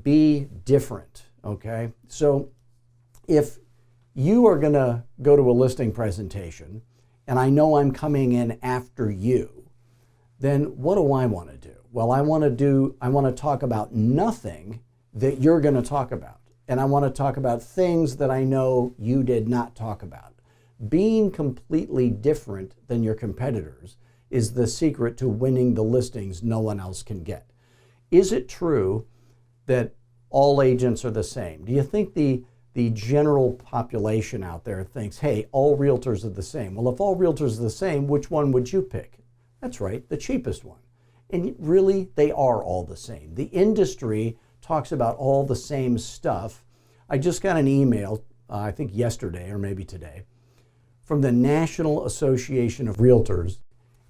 Be different, okay? So if you are gonna go to a listing presentation and I know I'm coming in after you, then what do I want to do? Well, I want to talk about nothing that you're going to talk about. And I want to talk about things that I know you did not talk about. Being completely different than your competitors is the secret to winning the listings no one else can get. Is it true that all agents are the same? Do you think the general population out there thinks, hey, all realtors are the same? Well, if all realtors are the same, which one would you pick? That's right, the cheapest one. And really, they are all the same. The industry talks about all the same stuff. I just got an email, I think yesterday or maybe today, from the National Association of Realtors.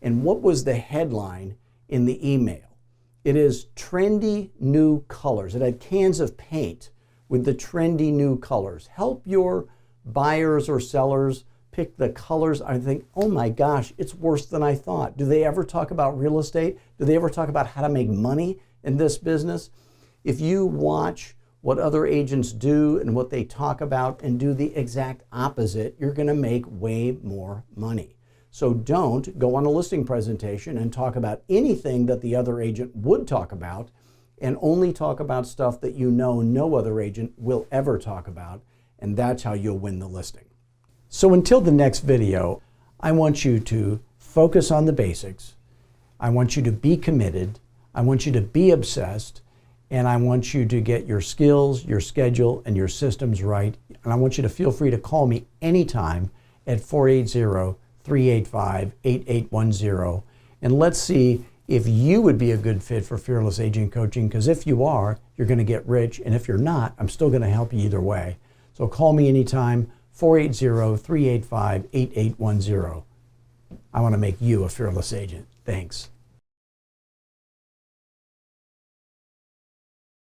And what was the headline in the email? It is trendy new colors. It had cans of paint with the trendy new colors. Help your buyers or sellers pick the colors. I think, oh my gosh, it's worse than I thought. Do they ever talk about real estate? Do they ever talk about how to make money in this business? If you watch what other agents do and what they talk about and do the exact opposite, you're going to make way more money. So don't go on a listing presentation and talk about anything that the other agent would talk about, and only talk about stuff that you know no other agent will ever talk about, and that's how you'll win the listing. So until the next video, I want you to focus on the basics. I want you to be committed. I want you to be obsessed. And I want you to get your skills, your schedule, and your systems right. And I want you to feel free to call me anytime at 480-385-8810. And let's see if you would be a good fit for Fearless Agent Coaching, because if you are, you're going to get rich. And if you're not, I'm still going to help you either way. So call me anytime. 480-385-8810. I want to make you a fearless agent. Thanks.